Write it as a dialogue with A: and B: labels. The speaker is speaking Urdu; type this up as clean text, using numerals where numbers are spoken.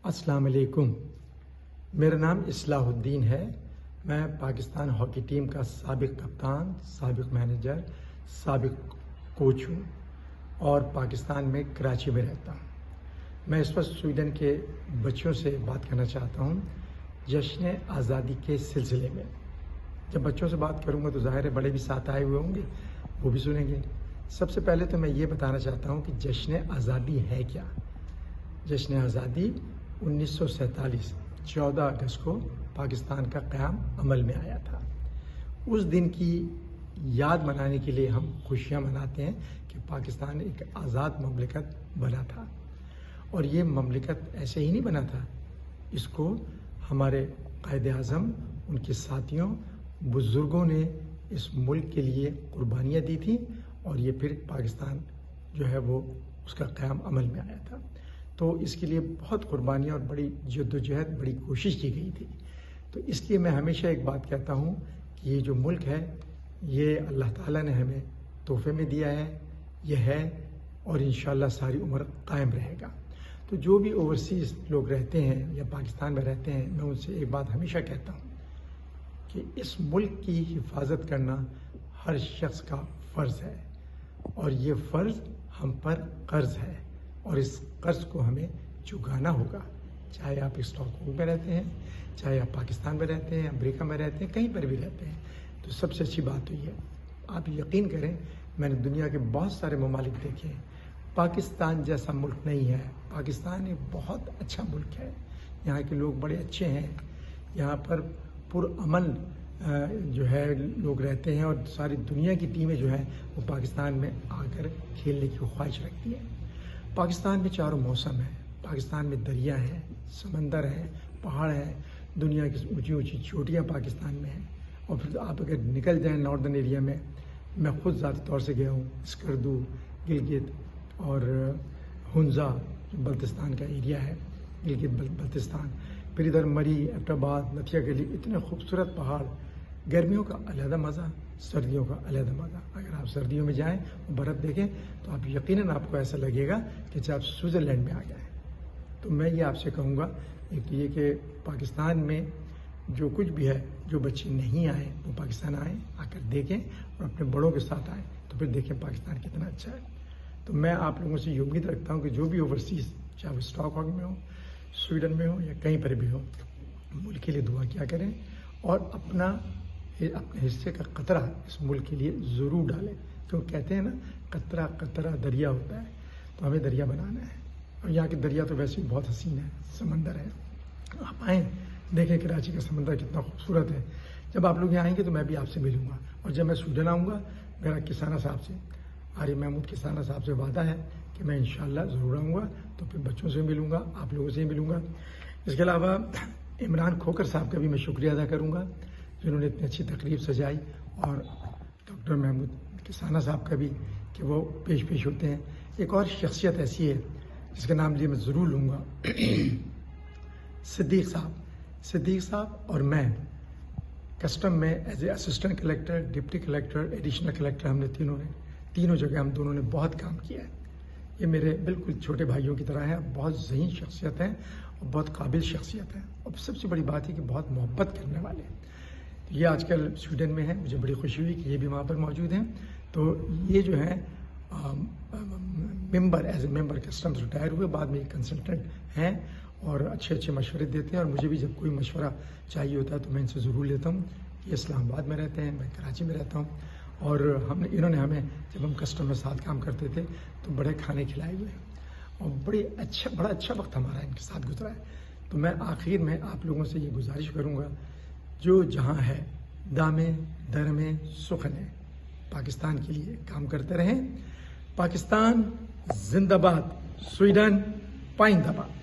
A: السلام علیکم. میرا نام اصلاح الدین ہے. میں پاکستان ہاکی ٹیم کا سابق کپتان، سابق مینیجر، سابق کوچ ہوں اور پاکستان میں کراچی میں رہتا ہوں. میں اس وقت سویڈن کے بچوں سے بات کرنا چاہتا ہوں جشن آزادی کے سلسلے میں. جب بچوں سے بات کروں گا تو ظاہر ہے بڑے بھی ساتھ آئے ہوئے ہوں گے، وہ بھی سنیں گے. سب سے پہلے تو میں یہ بتانا چاہتا ہوں کہ جشن آزادی ہے کیا. جشن آزادی 1947 14 اگست کو پاکستان کا قیام عمل میں آیا تھا. اس دن کی یاد منانے کے لیے ہم خوشیاں مناتے ہیں کہ پاکستان ایک آزاد مملکت بنا تھا. اور یہ مملکت ایسے ہی نہیں بنا تھا، اس کو ہمارے قائد اعظم، ان کے ساتھیوں، بزرگوں نے اس ملک کے لیے قربانیاں دی تھیں اور یہ پھر پاکستان جو ہے وہ اس کا قیام عمل میں آیا تھا. تو اس کے لیے بہت قربانیاں اور بڑی جدوجہد، بڑی کوشش کی گئی تھی. تو اس لیے میں ہمیشہ ایک بات کہتا ہوں کہ یہ جو ملک ہے یہ اللہ تعالیٰ نے ہمیں تحفے میں دیا ہے، یہ ہے اور انشاءاللہ ساری عمر قائم رہے گا. تو جو بھی اوورسیز لوگ رہتے ہیں یا پاکستان میں رہتے ہیں، میں ان سے ایک بات ہمیشہ کہتا ہوں کہ اس ملک کی حفاظت کرنا ہر شخص کا فرض ہے اور یہ فرض ہم پر قرض ہے اور اس قرض کو ہمیں چکانا ہوگا. چاہے آپ اسٹاک ہوم میں رہتے ہیں، چاہے آپ پاکستان میں رہتے ہیں، امریکہ میں رہتے ہیں، کہیں پر بھی رہتے ہیں. تو سب سے اچھی بات تو یہ ہے، آپ یقین کریں میں نے دنیا کے بہت سارے ممالک دیکھے ہیں، پاکستان جیسا ملک نہیں ہے. پاکستان ایک بہت اچھا ملک ہے، یہاں کے لوگ بڑے اچھے ہیں، یہاں پر پرامن جو ہے لوگ رہتے ہیں اور ساری دنیا کی ٹیمیں جو ہیں وہ پاکستان میں آ کر کھیلنے کی خواہش رکھتی ہیں. پاکستان میں چاروں موسم ہیں، پاکستان میں دریا ہیں، سمندر ہیں، پہاڑ ہیں، دنیا کی اونچی اونچی چوٹیاں پاکستان میں ہیں. اور پھر آپ اگر نکل جائیں ناردرن ایریا میں خود ذاتی طور سے گیا ہوں، اسکردو، گلگت اور ہنزا جو بلتستان کا ایریا ہے، گلگت بلتستان، پھر ادھر مری، ایبٹ آباد، نتھیا گلی، اتنے خوبصورت پہاڑ. گرمیوں کا علیحدہ مزہ، سردیوں کا علیحدہ مزہ. اگر آپ سردیوں میں جائیں اور برف دیکھیں تو آپ یقیناً آپ کو ایسا لگے گا کہ جب آپ سوئٹزرلینڈ میں آ گئے. تو میں یہ آپ سے کہوں گا ایک یہ کہ پاکستان میں جو کچھ بھی ہے، جو بچے نہیں آئے وہ پاکستان آئیں، آ کر دیکھیں اور اپنے بڑوں کے ساتھ آئیں تو پھر دیکھیں پاکستان کتنا اچھا ہے. تو میں آپ لوگوں سے یہ امید رکھتا ہوں کہ جو بھی اوورسیز، چاہے وہ اسٹاک ہوم میں ہو، سویڈن میں ہو یا کہیں پر بھی ہو، ملک کے لیے دعا کیا کریں اور اپنے حصے کا قطرہ اس ملک کے لیے ضرور ڈالیں. کیوں کہتے ہیں نا، قطرہ قطرہ دریا ہوتا ہے، تو ہمیں دریا بنانا ہے. اور یہاں کے دریا تو ویسے بھی بہت حسین ہے، سمندر ہے. آپ آئیں دیکھیں کراچی کا سمندر کتنا خوبصورت ہے. جب آپ لوگ یہاں آئیں گے تو میں بھی آپ سے ملوں گا. اور جب میں سویڈن آؤں گا، میرا کسانہ صاحب سے، عارف محمود کسانہ صاحب سے وعدہ ہے کہ میں انشاءاللہ ضرور آؤں گا. تو پھر بچوں سے ملوں گا، آپ لوگوں سے ملوں گا. اس کے علاوہ عمران کھوکر صاحب کا بھی میں شکریہ ادا کروں گا جنہوں نے اتنی اچھی تقریب سجائی، اور ڈاکٹر محمود کسانہ صاحب کا بھی کہ وہ پیش ہوتے ہیں. ایک اور شخصیت ایسی ہے جس کا نام لیے میں ضرور لوں گا، صدیق صاحب اور میں کسٹم میں as a assistant collector, deputy collector, additional collector, ہم نے تینوں جگہ ہم دونوں نے بہت کام کیا ہے. یہ میرے بالکل چھوٹے بھائیوں کی طرح ہیں، بہت ذہین شخصیت ہیں اور بہت قابل شخصیت ہیں. اور سب سے بڑی بات ہے کہ بہت محبت کرنے والے ہیں. یہ آج کل سویڈن میں ہیں، مجھے بڑی خوشی ہوئی کہ یہ بھی وہاں پر موجود ہیں. تو یہ جو ہیں as a member customs retire ہوئے، بعد میں یہ کنسلٹنٹ ہیں اور اچھے مشورے دیتے ہیں. اور مجھے بھی جب کوئی مشورہ چاہیے ہوتا ہے تو میں ان سے ضرور لیتا ہوں. یہ اسلام آباد میں رہتے ہیں، میں کراچی میں رہتا ہوں. اور انہوں نے ہمیں جب ہم کسٹم میں ساتھ کام کرتے تھے تو بڑے کھانے کھلائے ہوئے ہیں اور بڑا اچھا وقت ہمارا ان کے ساتھ گزرا ہے. تو میں آخر میں آپ لوگوں سے یہ گزارش کروں گا، جو جہاں ہے دامے درمے سخن ہے، پاکستان کے لیے کام کرتے رہیں. پاکستان زندہ باد، سویڈن پائندہ باد.